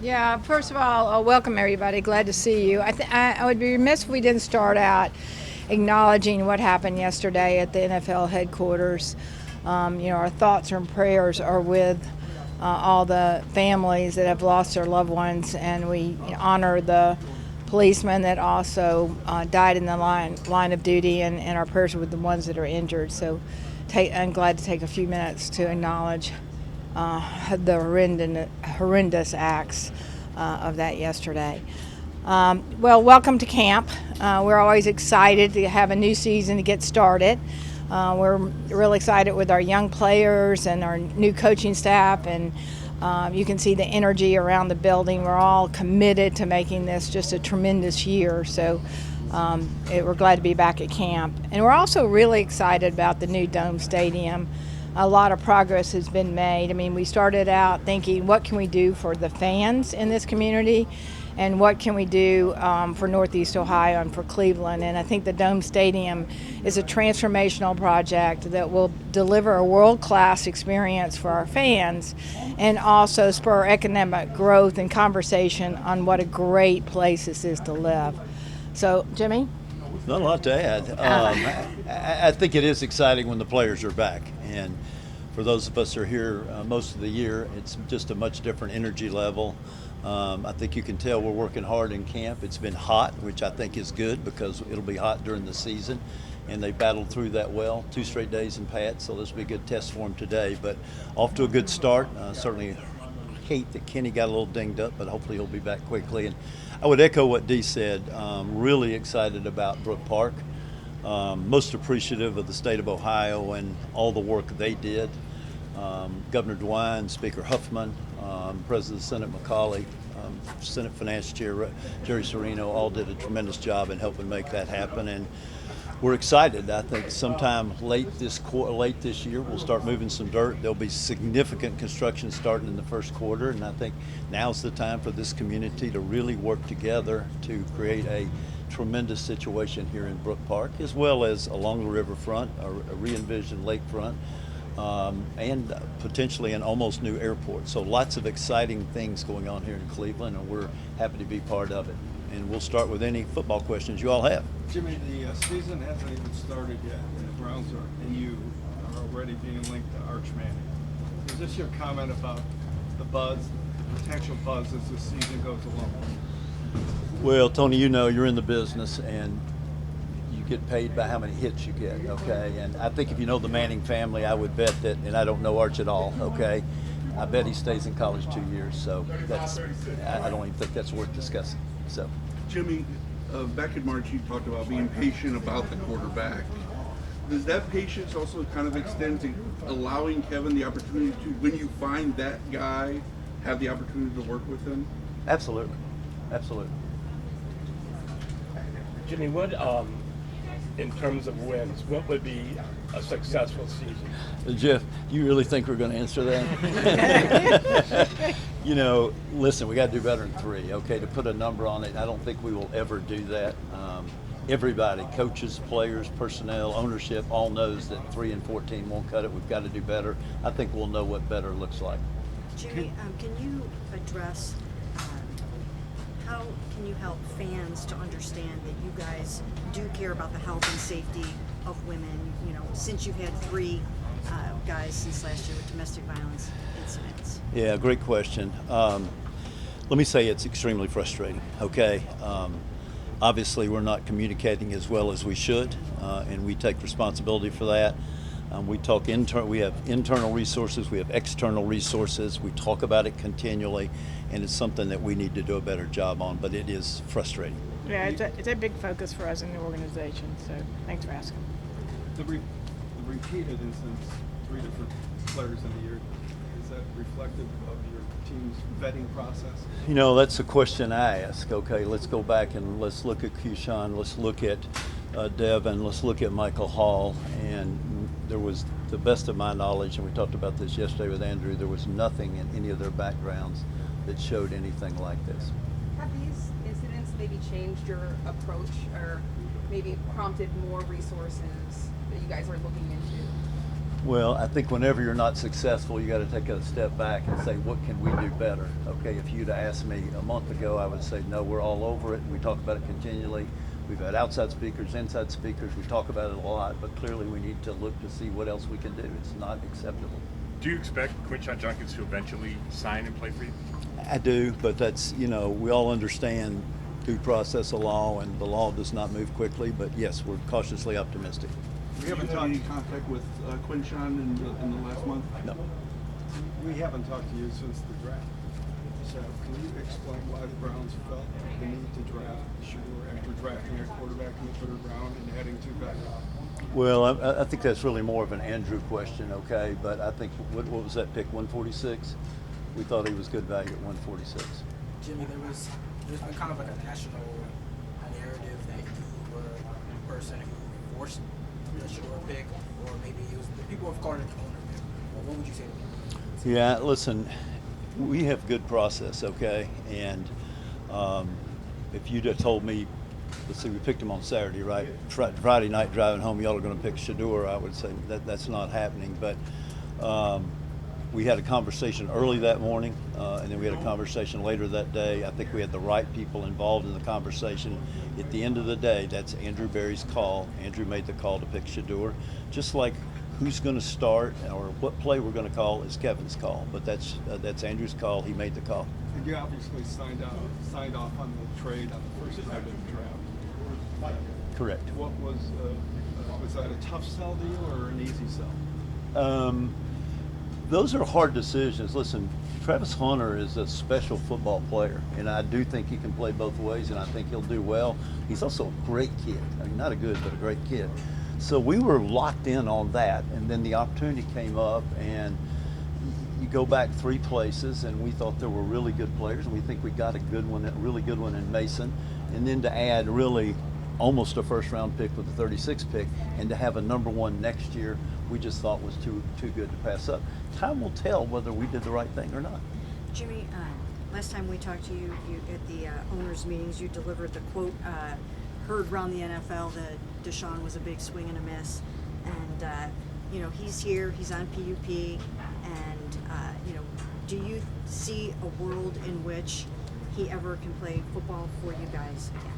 Yeah, first of all, welcome everybody. Glad to see you. I would be remiss if we didn't start out acknowledging what happened yesterday at the NFL headquarters. Our thoughts and prayers are with all the families that have lost their loved ones, and we honor the policemen that also died in the line of duty, and our prayers are with the ones that are injured. So I'm glad to take a few minutes to acknowledge the horrendous acts of that yesterday. Well, welcome to camp. We're always excited to have a new season to get started. We're really excited with our young players and our new coaching staff, and you can see the energy around the building. We're all committed to making this just a tremendous year. So we're glad to be back at camp. And we're also really excited about the new Dome Stadium. A lot of progress has been made. I mean, we started out thinking, what can we do for the fans in this community, and what can we do for Northeast Ohio and for Cleveland? And I think the Dome Stadium is a transformational project that will deliver a world-class experience for our fans and also spur economic growth and conversation on what a great place this is to live. So, Jimmy? Not a lot to add. I think it is exciting when the players are back. And for those of us who are here most of the year, it's just a much different energy level. I think you can tell we're working hard in camp. It's been hot, which I think is good because it'll be hot during the season. And they battled through that well, 2 straight days in Pat, so this will be a good test for them today. But off to a good start. Certainly hate that Kenny got a little dinged up, but hopefully he'll be back quickly. And I would echo what Dee said. Really excited about Brook Park. Most appreciative of the state of Ohio and all the work they did. Governor DeWine, Speaker Huffman, President of the Senate McCauley, Senate Finance Chair Jerry Serino all did a tremendous job in helping make that happen. And we're excited. I think sometime late this year we'll start moving some dirt. There'll be significant construction starting in the first quarter, and I think now's the time for this community to really work together to create a tremendous situation here in Brook Park, as well as along the riverfront, a re-envisioned lakefront, and potentially an almost new airport. So lots of exciting things going on here in Cleveland, and we're happy to be part of it. And we'll start with any football questions you all have. Jimmy, the season hasn't even started yet, and the Browns and you are already being linked to Arch Manning. Is this your comment about the buzz, the potential buzz as the season goes along? Well, Tony, you know you're in the business, and you get paid by how many hits you get, okay? And I think if you know the Manning family, I would bet that, and I don't know Arch at all, okay? I bet he stays in college 2 years, so I don't even think that's worth discussing. So, Jimmy, back in March, you talked about being patient about the quarterback. Does that patience also kind of extend to allowing Kevin the opportunity to, when you find that guy, have the opportunity to work with him? absolutely. Jimmy, what, in terms of wins, what would be a successful season? Jeff, do you really think we're going to answer that? Listen, we got to do better than 3, okay? To put a number on it, I don't think we will ever do that. Everybody, coaches, players, personnel, ownership, all knows that 3 and 14 won't cut it. We've got to do better. I think we'll know what better looks like. Jimmy, can you address how can you help fans to understand that you guys do care about the health and safety of women, since you've had 3 guys since last year with domestic violence incidents? Yeah, great question. Let me say it's extremely frustrating, okay? Obviously, we're not communicating as well as we should, and we take responsibility for that. We have internal resources, we have external resources, we talk about it continually, and it's something that we need to do a better job on, but it is frustrating. Yeah, it's a big focus for us in the organization, so thanks for asking. The repeated incidents, 3 different players in a year, is that reflective of your team's vetting process? That's a question I ask. Okay, let's go back and let's look at Quinshon, let's look at Devin, let's look at Michael Hall, and there was, the best of my knowledge, and we talked about this yesterday with Andrew, there was nothing in any of their backgrounds that showed anything like this. Have these incidents maybe changed your approach or maybe prompted more resources that you guys are looking into? Well, I think whenever you're not successful, you got to take a step back and say, what can we do better? Okay, if you'd asked me a month ago, I would say, no, we're all over it. We talk about it continually. We've had outside speakers, inside speakers. We talk about it a lot, but clearly we need to look to see what else we can do. It's not acceptable. Do you expect Quinshon Judkins to eventually sign and play for you? I do, but that's, we all understand due process of law, and the law does not move quickly, but yes, we're cautiously optimistic. We haven't had any contact with Quinshon in the last month? No. We haven't talked to you since the draft. So can you explain why the Browns felt the need to draft Shedeur after drafting a quarterback in the third round and adding two backups? Well, I think that's really more of an Andrew question, okay? But I think, what was that pick, 146? We thought he was good value at 146. Jimmy, there's been kind of like a national narrative that you were the person who forced the Shedeur pick, or maybe it was the people have called it the owner pick. Well, what would you say to me? Yeah, listen, we have good process, okay? And if you'd have told me, let's see, we picked him on Saturday, right? Friday night driving home, y'all are going to pick Shedeur, I would say that's not happening. But we had a conversation early that morning, and then we had a conversation later that day. I think we had the right people involved in the conversation. At the end of the day, that's Andrew Berry's call. Andrew made the call to pick Shedeur. Just like who's going to start or what play we're going to call is Kevin's call. But that's Andrew's call. He made the call. And you obviously signed off on the trade on the first night of the draft. Correct. What was that a tough sell to you or an easy sell? Those are hard decisions. Listen, Travis Hunter is a special football player, and I do think he can play both ways, and I think he'll do well. He's also a great kid. I mean, not a good, but a great kid. So we were locked in on that, and then the opportunity came up, and you go back three places, and we thought there were really good players, and we think we got a really good one in Mason, and then to add really almost a first-round pick with the 36th pick, and to have a number one next year, we just thought was too good to pass up. Time will tell whether we did the right thing or not. Jimmy, last time we talked to you at the owners' meetings, you delivered the quote heard around the NFL that Deshaun was a big swing and a miss, and he's here, he's on PUP, and do you see a world in which he ever can play football for you guys again?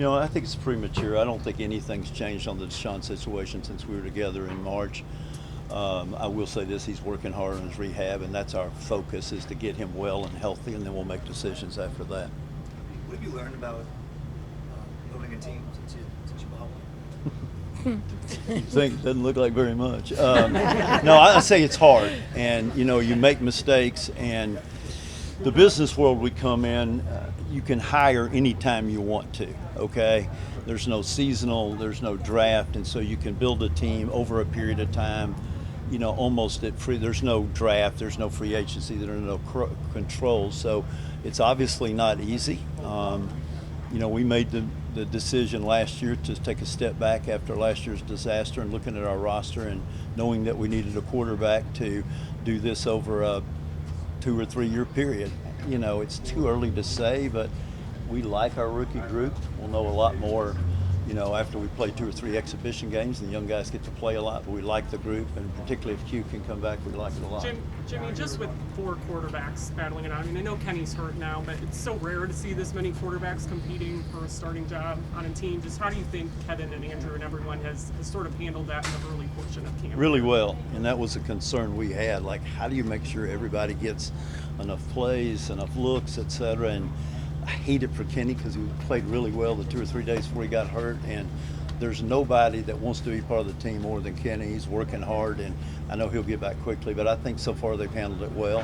I think it's premature. I don't think anything's changed on the Deshaun situation since we were together in March. I will say this, he's working hard on his rehab, and that's our focus, is to get him well and healthy, and then we'll make decisions after that. What have you learned about owning a team since you bought one? You think it doesn't look like very much. No, I say it's hard, and you make mistakes, and the business world we come in, you can hire anytime you want to, okay? There's no seasonal, there's no draft, and so you can build a team over a period of time, almost at free. There's no draft, there's no free agency, there are no controls, so it's obviously not easy. We made the decision last year to take a step back after last year's disaster and looking at our roster and knowing that we needed a quarterback to do this over a 2 or 3 year period. It's too early to say, but we like our rookie group. We'll know a lot more, after we play 2 or 3 exhibition games, and the young guys get to play a lot, but we like the group, and particularly if Q can come back, we like it a lot. Jimmy, just with 4 quarterbacks battling it out, I know Kenny's hurt now, but it's so rare to see this many quarterbacks competing for a starting job on a team. Just how do you think Kevin and Andrew and everyone has sort of handled that in the early portion of camp? Really well, and that was a concern we had. Like, how do you make sure everybody gets enough plays, enough looks, et cetera? And I hate it for Kenny because he played really well the 2 or 3 days before he got hurt, and there's nobody that wants to be part of the team more than Kenny. He's working hard, and I know he'll get back quickly, but I think so far they've handled it well.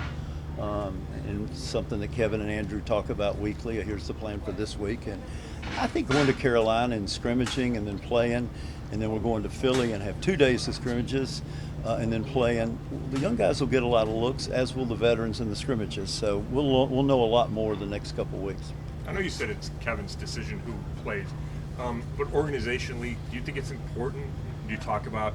And something that Kevin and Andrew talk about weekly. Here's the plan for this week, and I think going to Carolina and scrimmaging and then playing, and then we're going to Philly and have 2 days of scrimmages and then playing. The young guys will get a lot of looks, as will the veterans in the scrimmages. So we'll know a lot more the next couple of weeks. I know you said it's Kevin's decision who plays, but organizationally, do you think it's important? Do you talk about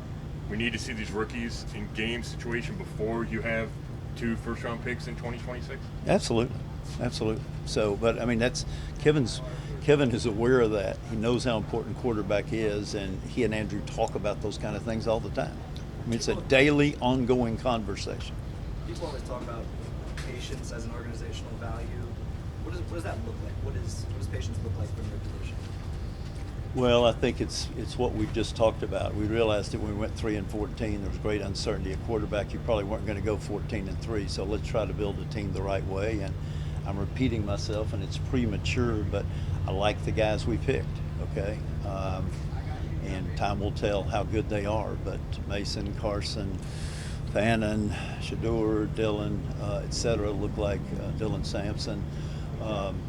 we need to see these rookies in game situation before you have 2 first-round picks in 2026? Absolutely. So, but I mean, that's Kevin is aware of that. He knows how important quarterback is, and he and Andrew talk about those kind of things all the time. I mean, it's a daily, ongoing conversation. People always talk about patience as an organizational value. What does that look like? What does patience look like from your position? Well, I think it's what we just talked about. We realized that when we went 3-14, there was great uncertainty at quarterback. You probably weren't going to go 14-3, so let's try to build a team the right way. And I'm repeating myself, and it's premature, but I like the guys we picked. Okay, and time will tell how good they are. But Mason, Carson, Fannin, Shedeur, Dylan, etc. look like Dylan Sampson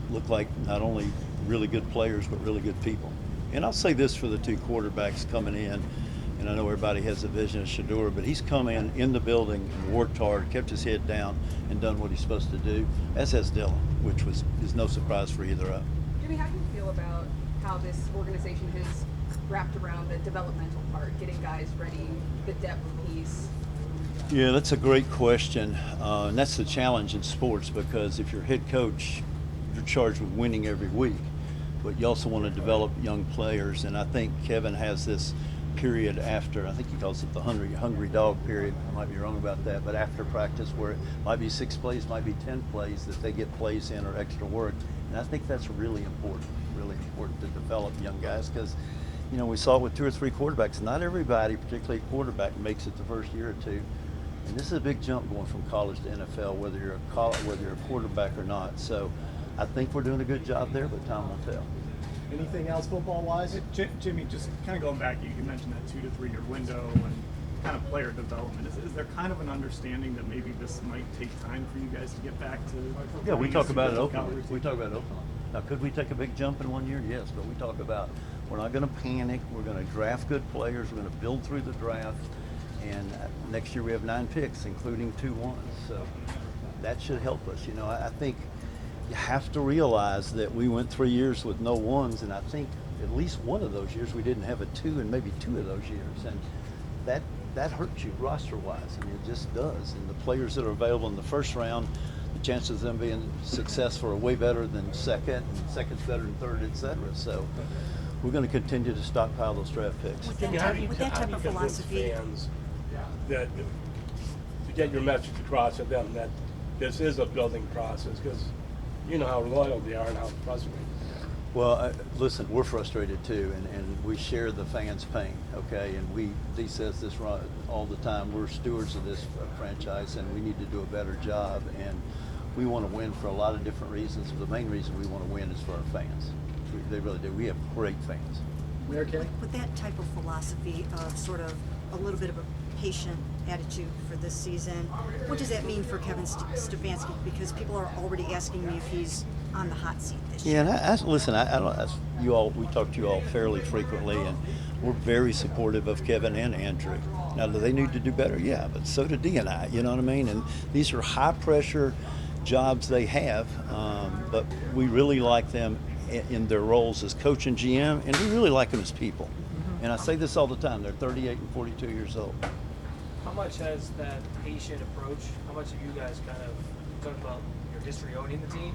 look like not only really good players but really good people. And I'll say this for the two quarterbacks coming in, and I know everybody has a vision of Shedeur, but he's come in the building and worked hard, kept his head down, and done what he's supposed to do, as has Dylan, which is no surprise for either of them. Jimmy, how do you feel about how this organization has wrapped around the developmental part, getting guys ready, the depth piece? Yeah, that's a great question, and that's the challenge in sports, because if you're head coach, you're charged with winning every week, but you also want to develop young players. And I think Kevin has this period after, I think he calls it the hungry dog period. I might be wrong about that, but after practice, where it might be 6 plays, might be 10 plays that they get plays in or extra work. And I think that's really important to develop young guys, because you know, we saw it with 2 or 3 quarterbacks. Not everybody, particularly a quarterback, makes it the first year or two. And this is a big jump going from college to NFL, whether you're a quarterback or not. So I think we're doing a good job there, but time will tell. Anything else football-wise? Jimmy, just kind of going back, you mentioned that 2 to 3 year window and kind of player development. Is there kind of an understanding that maybe this might take time for you guys to get back to? Yeah, we talk about it openly. Now, could we take a big jump in 1 year? Yes, but we talk about we're not going to panic. We're going to draft good players. We're going to build through the draft. And next year we have 9 picks, including 2 ones. So that should help us. You know, I think you have to realize that we went 3 years with no ones, and I think at least one of those years we didn't have a 2, and maybe 2 of those years. And that hurts you roster-wise. I mean, it just does. And the players that are available in the first round, the chances of them being successful are way better than second, and second's better than third, et cetera. So we're going to continue to stockpile those draft picks. With that type of philosophy, fans that to get your message across to them that this is a building process, because you know how loyal they are and how frustrated they are. Well, listen, we're frustrated too, and we share the fans' pain, okay? And Dee says this all the time, we're stewards of this franchise, and we need to do a better job, and we want to win for a lot of different reasons. The main reason we want to win is for our fans. They really do. We have great fans. Mayor Kenny? with that type of philosophy of sort of a little bit of a patient attitude for this season, what does that mean for Kevin Stefanski? Because people are already asking me if he's on the hot seat this year. Yeah, and listen, I don't. We talk to you all fairly frequently, and we're very supportive of Kevin and Andrew. Now, do they need to do better? Yeah, but so do Dee and I. You know what I mean? And these are high pressure jobs they have, but we really like them in their roles as coach and GM, and we really like them as people. And I say this all the time, they're 38 and 42 years old. How much has that patient approach, how much have you guys kind of talked about your history owning the team?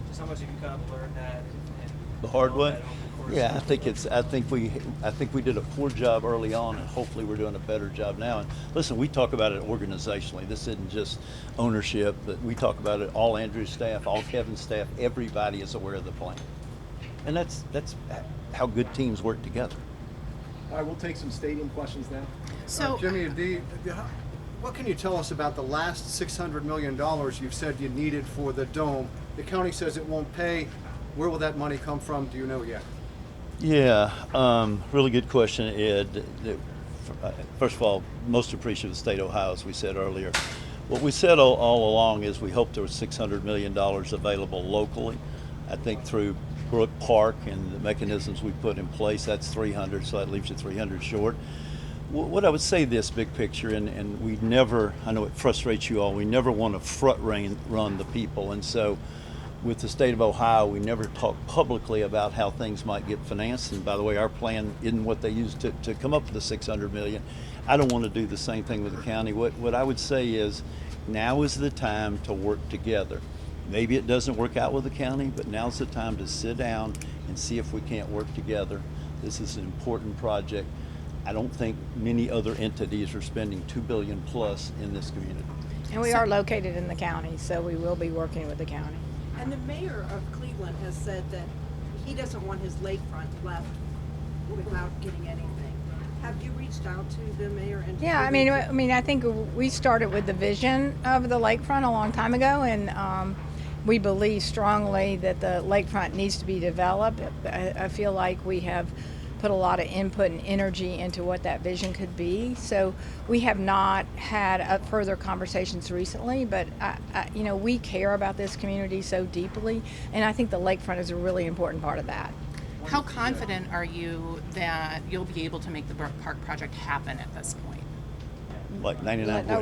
Just how much have you kind of learned that? And The hard way? that over the course Yeah, of- I think we did a poor job early on, and hopefully we're doing a better job now. And listen, we talk about it organizationally. This isn't just ownership, but we talk about it, all Andrew's staff, all Kevin's staff, everybody is aware of the plan. And that's how good teams work together. All right, we'll take some stadium questions now. So, Jimmy and Dee, what can you tell us about the last $600 million you've said you needed for the dome? The county says it won't pay. Where will that money come from? Do you know yet? Yeah, really good question, Ed. First of all, most appreciative of the state of Ohio, as we said earlier. What we said all along is we hoped there was $600 million available locally. I think through Brook Park and the mechanisms we put in place, that's 300, so that leaves you 300 short. What I would say this big picture, and we never, I know it frustrates you all, we never want to front run the people, and so with the state of Ohio, we never talk publicly about how things might get financed. And by the way, our plan isn't what they used to come up with the $600 million. I don't want to do the same thing with the county. What I would say is now is the time to work together. Maybe it doesn't work out with the county, but now's the time to sit down and see if we can't work together. This is an important project. I don't think many other entities are spending $2 billion plus in this community. And we are located in the county, so we will be working with the county. And the mayor of Cleveland has said that he doesn't want his lakefront left without getting anything. Have you reached out to the mayor? And Yeah, I mean, I think we started with the vision of the lakefront a long time ago, and we believe strongly that the lakefront needs to be developed. I feel like we have put a lot of input and energy into what that vision could be. So we have not had further conversations recently, but you know, we care about this community so deeply, and I think the lakefront is a really important part of that. How confident are you that you'll be able to make the Brook Park project happen at this point? Like 99.9. No,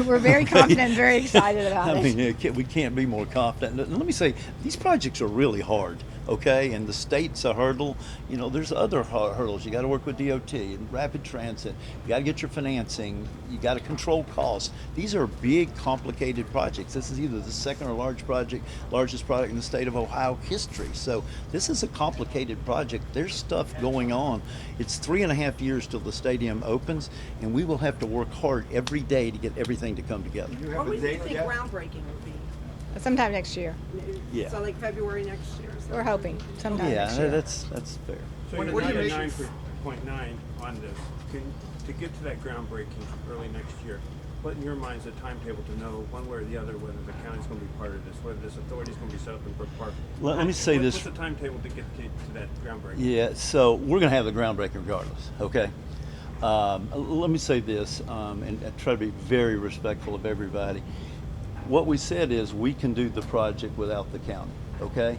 we're very confident and very excited about it. I mean, we can't be more confident. Let me say, these projects are really hard, okay? And the state's a hurdle. You know, there's other hurdles. You got to work with DOT and rapid transit. You got to get your financing. You got to control costs. These are big, complicated projects. This is either the second or largest project in the state of Ohio history. So this is a complicated project. There's stuff going on. It's 3.5 years till the stadium opens, and we will have to work hard every day to get everything to come together. What would you think groundbreaking would be? Sometime next year. Yeah. So like February next year. We're hoping sometime next year. Yeah, that's fair. So you're at 9.9 on this. To get to that groundbreaking early next year, what in your mind is a timetable to know one way or the other whether the county's going to be part of this, whether this authority is going to be set up in Brook Park? Let me say this. What's the timetable to get to that groundbreaking? Yeah, so we're going to have the groundbreaking regardless, okay? Let me say this, and I try to be very respectful of everybody. What we said is we can do the project without the county, okay?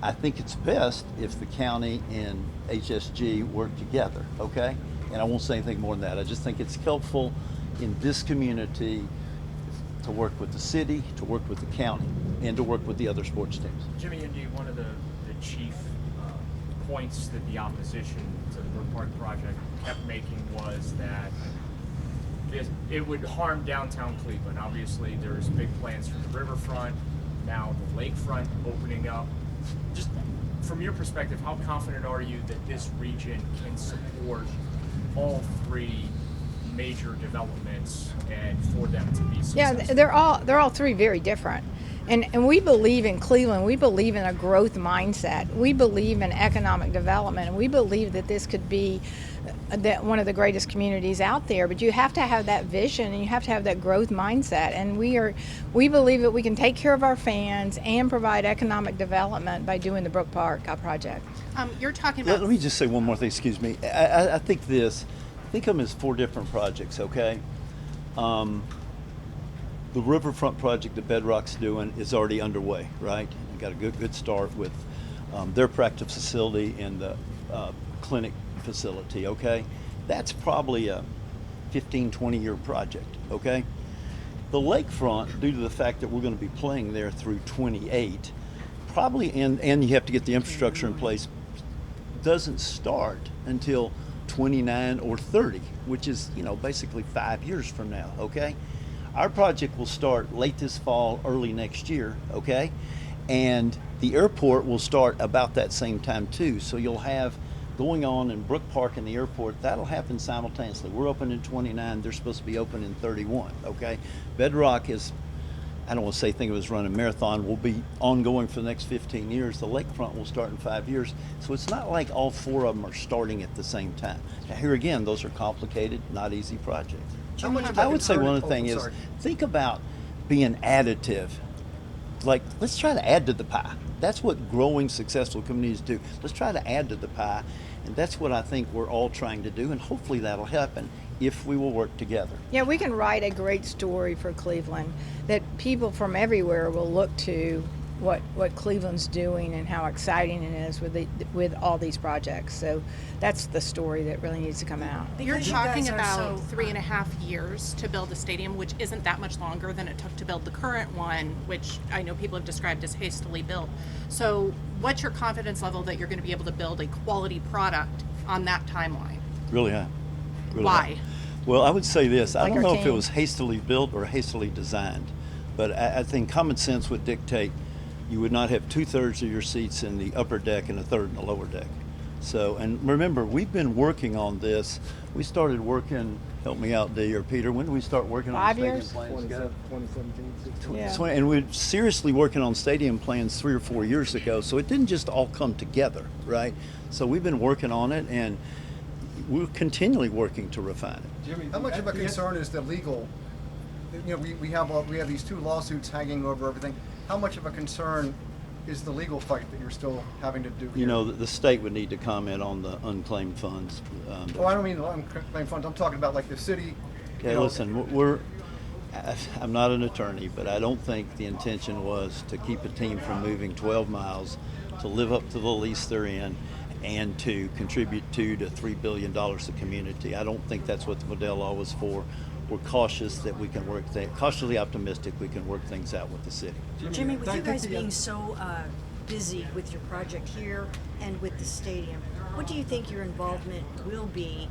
I think it's best if the county and HSG work together, okay? And I won't say anything more than that. I just think it's helpful in this community to work with the city, to work with the county, and to work with the other sports teams. Jimmy and Dee, one of the chief points that the opposition to the Brook Park project kept making was that it would harm downtown Cleveland. Obviously, there's big plans for the riverfront, now the lakefront opening up. Just from your perspective, how confident are you that this region can support all three major developments and for them to be successful? Yeah, they're all three very different. And we believe in Cleveland, we believe in a growth mindset. We believe in economic development, and we believe that this could be one of the greatest communities out there. But you have to have that vision, and you have to have that growth mindset. And we believe that we can take care of our fans and provide economic development by doing the Brook Park project. You're talking about... Let me just say one more thing, excuse me. I think of them as 4 different projects, okay? The riverfront project that Bedrock's doing is already underway, right? We got a good start with their practice facility and the clinic facility, okay? That's probably a 15, 20-year project, okay? The lakefront, due to the fact that we're going to be playing there through 28, probably, and you have to get the infrastructure in place, doesn't start until 29 or 30, which is, basically 5 years from now, okay? Our project will start late this fall, early next year, okay? And the airport will start about that same time too. So you'll have going on in Brook Park and the airport, that'll happen simultaneously. We're open in 29, they're supposed to be open in 31, okay? Bedrock is, I don't want to say think of it as running a marathon, will be ongoing for the next 15 years. The lakefront will start in 5 years. So it's not like all 4 of them are starting at the same time. Now here again, those are complicated, not easy projects. I would say one other thing is, think about being additive. Like, let's try to add to the pie. That's what growing successful communities do. Let's try to add to the pie. And that's what I think we're all trying to do. And hopefully that'll happen if we will work together. Yeah, we can write a great story for Cleveland that people from everywhere will look to what Cleveland's doing and how exciting it is with all these projects. So that's the story that really needs to come out. You're talking about 3.5 years to build a stadium, which isn't that much longer than it took to build the current one, which I know people have described as hastily built. So what's your confidence level that you're going to be able to build a quality product on that timeline? Really high. Really Why? high. Well, I would say this. I don't know if it team. was hastily built or hastily designed, but I think common sense would dictate you would not have 2/3 of your seats in the upper deck and 1/3 in the lower deck. So, and remember, we've been working on this. We started working, help me out, Dee or Peter, when did we start working on 5 stadium years? plans? 2017, 16. Yeah. And we're seriously working on stadium plans 3 or 4 years ago, so it didn't just all come together, right? So we've been working on it, and we're continually working to refine it. Jimmy, How much of a concern is the legal, we have these 2 lawsuits hanging over everything. How much of a concern is the legal fight that you're still having to do here? You know, the state would need to comment on the unclaimed funds. Oh, I don't mean unclaimed funds. I'm talking about like the city. Okay, listen, I'm not an attorney, but I don't think the intention was to keep a team from moving 12 miles to live up to the lease they're in and to contribute $2 to $3 billion to community. I don't think that's what the Modell Law was for. We're cautious that we can cautiously optimistic we can work things out with the city. Jimmy, with you guys being so busy with your project here and with the stadium, what do you think your involvement will be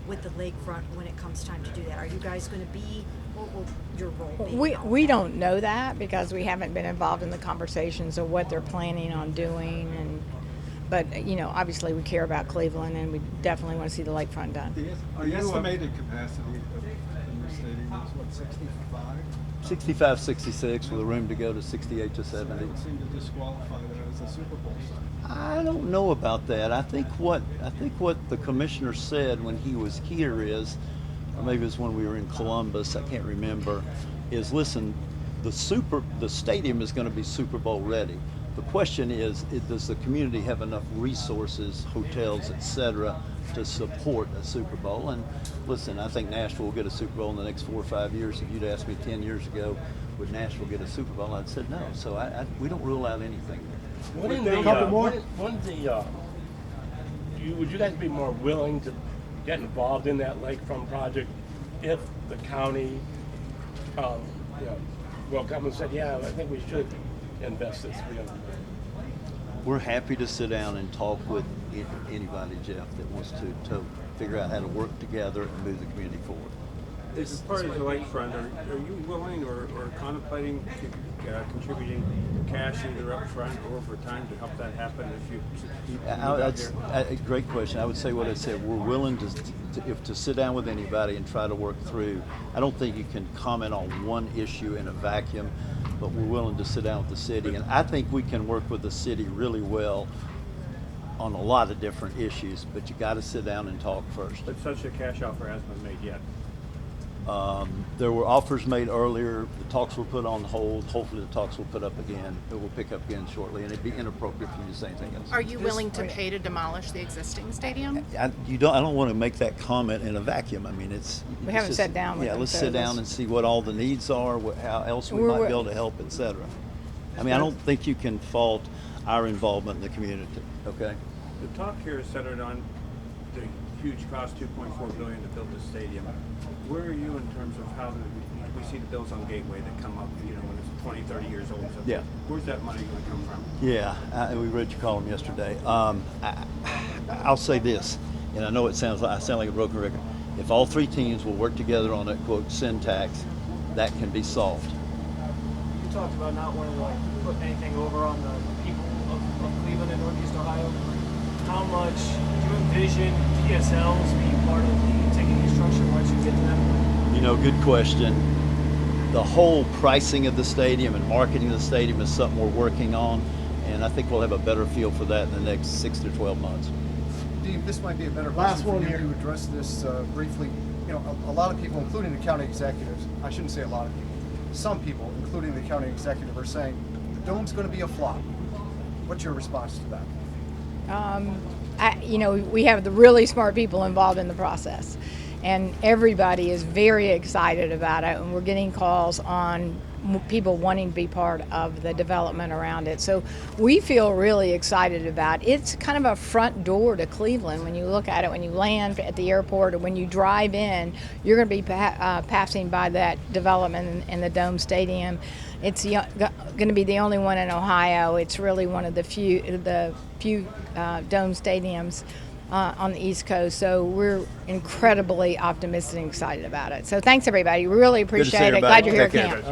with the lakefront when it comes time to do that? Are you guys going to be, what will your role be? We don't know that because we haven't been involved in the conversations of what they're planning on doing, but obviously we care about Cleveland and we definitely want to see the lakefront done. The estimated capacity of the new stadium is what, 65? 65, 66 with a room to go to 68 to 70. That would seem to disqualify that as a Super Bowl site. I don't know about that. I think what the commissioner said when he was here is, or maybe it was when we were in Columbus, I can't remember, is listen, the stadium is going to be Super Bowl ready. The question is, does the community have enough resources, hotels, etc., to support a Super Bowl? And listen, I think Nashville will get a Super Bowl in the next 4 or 5 years. If you'd asked me 10 years ago, would Nashville get a Super Bowl, I'd said no. So we don't rule out anything. Would you guys be more willing to get involved in that lakefront project if the county, come and said, yeah, I think we should invest this $300 million? We're happy to sit down and talk with anybody, Jeff, that wants to figure out how to work together and move the community forward. As part of the lakefront, are you willing or contemplating contributing cash either up front or over time to help that happen if you a great question. I would say what I said. We're willing to sit down with anybody and try to work through. I don't think you can comment on one issue in a vacuum, but we're willing to sit down with the city. And I think we can work with the city really well on a lot of different issues, but you got to sit down and talk first. But such a cash offer hasn't been made yet. There were offers made earlier. The talks were put on hold. Hopefully the talks will put up again. It will pick up again shortly, and it'd be inappropriate for you to say anything else. Are you willing to pay to demolish the existing stadium? I don't want to make that comment in a vacuum. I mean, We haven't sat down with them, let's so sit down and see what all the needs are, how else we might be able to help, etc. I mean, I don't think you can fault our involvement in the community. Okay. The talk here is centered on the huge cost, $2.4 billion to build the stadium. Where are you in terms of how we see the bills on Gateway that come up, when it's 20, 30 years old? So Yeah. Where's that money going to come from? Yeah, we read your column yesterday. I'll say this, and I know I sound like a broken record. If all 3 teams will work together on a quote syntax, that can be solved. You talked about not wanting to put anything over on the people of Cleveland and Northeast Ohio. How much do you envision PSLs being part of the ticketing structure once you get to them? Good question. The whole pricing of the stadium and marketing of the stadium is something we're working on, and I think we'll have a better feel for that in the next 6 to 12 months. Dean, this might be a better Last question one for you here. to address this briefly. A lot of people, including the county executives, I shouldn't say a lot of people, some people, including the county executive, are saying the dome's going to be a flop. What's your response to that? We have the really smart people involved in the process, and everybody is very excited about it, and we're getting calls on people wanting to be part of the development around it. So we feel really excited about it. It's kind of a front door to Cleveland when you look at it. When you land at the airport or when you drive in, you're going to be passing by that development in the Dome Stadium. It's going to be the only one in Ohio. It's really one of the few Dome stadiums on the East Coast. So we're incredibly optimistic and excited about it. So thanks, everybody. We really appreciate it. Glad you're here at camp.